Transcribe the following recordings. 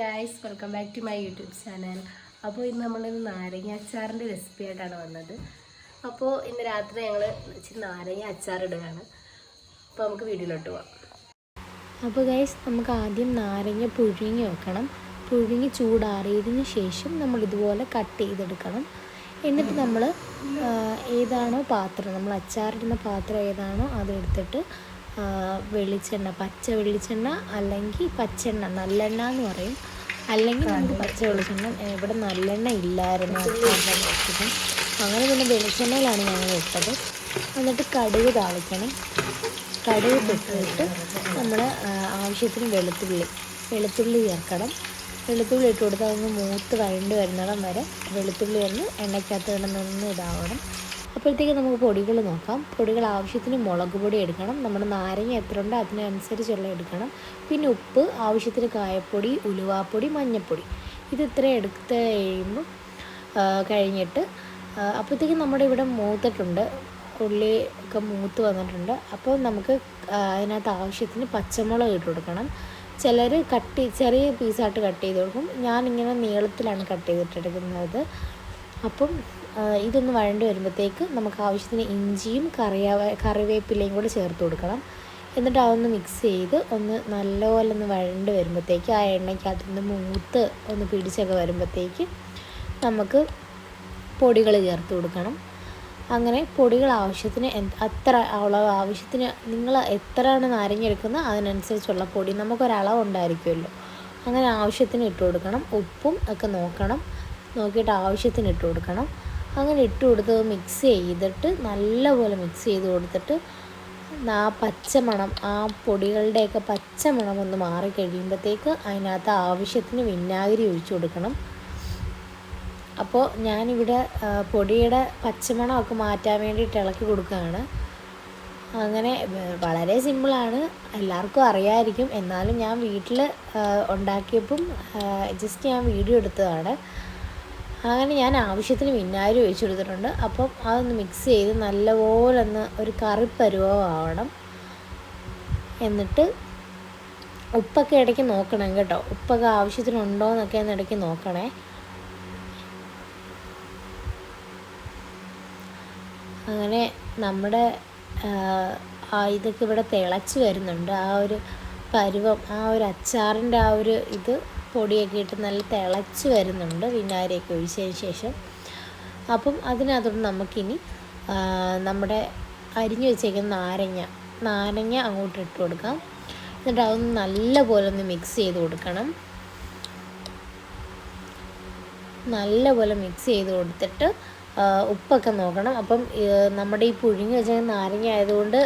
Guys, welcome back to my YouTube channel. അപ്പോൾ ഇന്ന് നമ്മളിന്ന് നാരങ്ങ അച്ചാറിൻ്റെ റെസിപ്പി ആയിട്ടാണ് വന്നത്. അപ്പോൾ ഇന്ന് രാത്രി ഞങ്ങൾ ഇച്ചിരി നാരങ്ങ അച്ചാറിടുകയാണ്. അപ്പോൾ നമുക്ക് വീഡിയോയിലോട്ട് പോവാം. അപ്പോൾ ഗൈസ്, നമുക്ക് ആദ്യം നാരങ്ങ പുഴുങ്ങി വെക്കണം. പുഴുങ്ങി ചൂടാറിയതിന് ശേഷം നമ്മൾ ഇതുപോലെ കട്ട് ചെയ്തെടുക്കണം. എന്നിട്ട് നമ്മൾ ഏതാണോ പാത്രം, നമ്മൾ അച്ചാറിടുന്ന പാത്രം ഏതാണോ അതെടുത്തിട്ട് വെളിച്ചെണ്ണ, പച്ച വെളിച്ചെണ്ണ അല്ലെങ്കിൽ പച്ചെണ്ണ, നല്ലെണ്ണ എന്ന് പറയും, അല്ലെങ്കിൽ നമുക്ക് പച്ച വെളിച്ചെണ്ണ. ഇവിടെ നല്ലെണ്ണ ഇല്ലായിരുന്നു അച്ചാറിൻ്റെ വെച്ചിട്ട്, അങ്ങനെ പിന്നെ വെളിച്ചെണ്ണയിലാണ് ഞങ്ങൾ ഇട്ടത്. എന്നിട്ട് കടുക് താളിക്കണം. കടുക് പൊട്ടിയിട്ട് നമ്മൾ ആവശ്യത്തിന് വെളുത്തുള്ളി ചേർക്കണം. വെളുത്തുള്ളി ഇട്ട് കൊടുത്ത് അതൊന്ന് മൂത്ത് വഴണ്ട് വരുന്നിടം വരെ വെളുത്തുള്ളി ഒന്ന് എണ്ണയ്ക്കകത്ത് കിടന്നൊന്ന് ഇതാവണം. അപ്പോഴത്തേക്ക് നമുക്ക് പൊടികൾ നോക്കാം. പൊടികൾ ആവശ്യത്തിന് മുളക് പൊടി എടുക്കണം. നമ്മുടെ നാരങ്ങ എത്ര ഉണ്ടോ അതിനനുസരിച്ചുള്ള എടുക്കണം. പിന്നെ ഉപ്പ്, ആവശ്യത്തിന് കായപ്പൊടി, ഉലുവാപ്പൊടി, മഞ്ഞൾപ്പൊടി, ഇത് ഇത്രയും എടുത്ത് കഴിഞ്ഞിട്ട് അപ്പോഴത്തേക്ക് നമ്മുടെ ഇവിടെ മൂത്തിട്ടുണ്ട്, ഉള്ളി ഒക്കെ മൂത്ത് വന്നിട്ടുണ്ട്. അപ്പോൾ നമുക്ക് അതിനകത്ത് ആവശ്യത്തിന് പച്ചമുളക് ഇട്ട് കൊടുക്കണം. ചിലർ ചെറിയ പീസായിട്ട് കട്ട് ചെയ്ത് കൊടുക്കും. ഞാനിങ്ങനെ നീളത്തിലാണ് കട്ട് ചെയ്തിട്ടെടുക്കുന്നത്. അപ്പം ഇതൊന്ന് വഴണ്ട് വരുമ്പോഴത്തേക്ക് നമുക്ക് ആവശ്യത്തിന് ഇഞ്ചിയും കറിവേപ്പിലയും കൂടെ ചേർത്ത് കൊടുക്കണം. എന്നിട്ട് അതൊന്ന് മിക്സ് ചെയ്ത് ഒന്ന് നല്ലപോലെ ഒന്ന് വഴണ്ട് വരുമ്പോഴത്തേക്ക് ആ എണ്ണയ്ക്കകത്ത് നിന്ന് മൂത്ത് ഒന്ന് പിടിച്ചൊക്കെ വരുമ്പോഴത്തേക്ക് നമുക്ക് പൊടികൾ ചേർത്ത് കൊടുക്കണം. അങ്ങനെ പൊടികൾ ആവശ്യത്തിന് അത്ര അളവ് ആവശ്യത്തിന്, നിങ്ങൾ എത്രയാണ് നാരങ്ങ എടുക്കുന്നത് അതിനനുസരിച്ചുള്ള പൊടി നമുക്കൊരളവ് ഉണ്ടായിരിക്കുമല്ലോ, അങ്ങനെ ആവശ്യത്തിന് ഇട്ട് കൊടുക്കണം. ഉപ്പും ഒക്കെ നോക്കിയിട്ട് ആവശ്യത്തിന് ഇട്ട് കൊടുക്കണം. അങ്ങനെ ഇട്ട് കൊടുത്ത് മിക്സ് ചെയ്തിട്ട് നല്ലപോലെ മിക്സ് ചെയ്ത് കൊടുത്തിട്ട് ആ പച്ചമണം, ആ പൊടികളുടെയൊക്കെ പച്ചമണം ഒന്ന് മാറി കഴിയുമ്പോഴത്തേക്ക് അതിനകത്ത് ആവശ്യത്തിന് വിനാഗിരി ഒഴിച്ചു കൊടുക്കണം. അപ്പോൾ ഞാനിവിടെ പൊടിയുടെ പച്ചമണമൊക്കെ മാറ്റാൻ വേണ്ടിയിട്ട് ഇളക്കി കൊടുക്കുകയാണ്. അങ്ങനെ വളരെ സിമ്പിളാണ്, എല്ലാവർക്കും അറിയാമായിരിക്കും. എന്നാലും ഞാൻ വീട്ടിൽ ഉണ്ടാക്കിയപ്പം ജസ്റ്റ് ഞാൻ വീഡിയോ എടുത്തതാണ്. അങ്ങനെ ഞാൻ ആവശ്യത്തിന് വിനാഗിരി ഒഴിച്ചു കൊടുത്തിട്ടുണ്ട്. അപ്പം അതൊന്ന് മിക്സ് ചെയ്ത് നല്ലപോലെ ഒന്ന് ഒരു കറിപ്പരുവമാവണം. എന്നിട്ട് ഉപ്പൊക്കെ ഇടയ്ക്ക് നോക്കണം കേട്ടോ, ഉപ്പൊക്കെ ആവശ്യത്തിനുണ്ടോ എന്നൊക്കെ ഒന്ന് ഇടയ്ക്ക് നോക്കണേ. അങ്ങനെ നമ്മുടെ ഇതൊക്കെ ഇവിടെ തിളച്ച് വരുന്നുണ്ട്. ആ ഒരു പരുവം, ആ ഒരു അച്ചാറിൻ്റെ ആ ഒരു ഇത് പൊടിയൊക്കെ ഇട്ട് നല്ല തിളച്ച് വരുന്നുണ്ട് വിനാഗിരിയൊക്കെ ഒഴിച്ചതിന് ശേഷം. അപ്പം അതിനകത്തോട്ട് നമുക്കിനി നമ്മുടെ അരിഞ്ഞു വെച്ചേക്കുന്ന നാരങ്ങ അങ്ങോട്ട് ഇട്ട് കൊടുക്കാം. എന്നിട്ട് അതൊന്ന് നല്ലപോലെ ഒന്ന് മിക്സ് ചെയ്ത് കൊടുക്കണം. നല്ലപോലെ മിക്സ് ചെയ്ത് കൊടുത്തിട്ട് ഉപ്പൊക്കെ നോക്കണം. അപ്പം നമ്മുടെ ഈ പുഴുങ്ങി വെച്ച നാരങ്ങ ആയതുകൊണ്ട്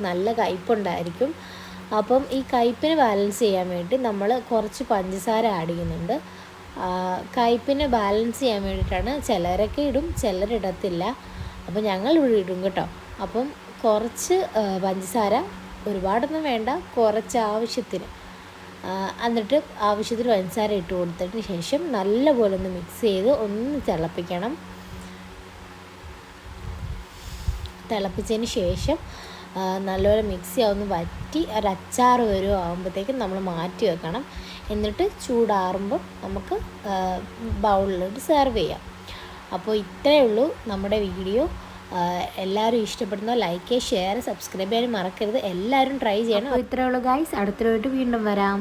നല്ല കയ്പ്പുണ്ടായിരിക്കും. അപ്പം ഈ കയ്പ്പിന് ബാലൻസ് ചെയ്യാൻ വേണ്ടി നമ്മൾ കുറച്ച് പഞ്ചസാര ആഡ് ചെയ്യുന്നുണ്ട്. കയ്പ്പിന് ബാലൻസ് ചെയ്യാൻ വേണ്ടിയിട്ടാണ്. ചിലരൊക്കെ ഇടും, ചിലരിടത്തില്ല. അപ്പം ഞങ്ങൾ ഇവിടെ ഇടും കേട്ടോ. അപ്പം കുറച്ച് പഞ്ചസാര, ഒരുപാടൊന്നും വേണ്ട, കുറച്ച് ആവശ്യത്തിന്. എന്നിട്ട് ആവശ്യത്തിന് പഞ്ചസാര ഇട്ട് കൊടുത്തതിന് ശേഷം നല്ലപോലെ ഒന്ന് മിക്സ് ചെയ്ത് ഒന്ന് തിളപ്പിച്ചതിന് ശേഷം നല്ലപോലെ മിക്സി ഒന്ന് വറ്റി ഒരച്ചാറ് ആകുമ്പോഴത്തേക്കും നമ്മൾ മാറ്റി വെക്കണം. എന്നിട്ട് ചൂടാറുമ്പോൾ നമുക്ക് ബൗളിലോട്ട് സെർവ് ചെയ്യാം. അപ്പോൾ ഇത്രയേ ഉള്ളൂ നമ്മുടെ വീഡിയോ. എല്ലാവരും ഇഷ്ടപ്പെടുന്ന ലൈക്ക്, ഷെയർ, സബ്സ്ക്രൈബ് ചെയ്യാൻ മറക്കരുത്. എല്ലാവരും ട്രൈ ചെയ്യണം. അപ്പോൾ ഇത്രയേ ഉള്ളൂ ഗൈസ്, അടുത്തതായിട്ട് വീണ്ടും വരാം.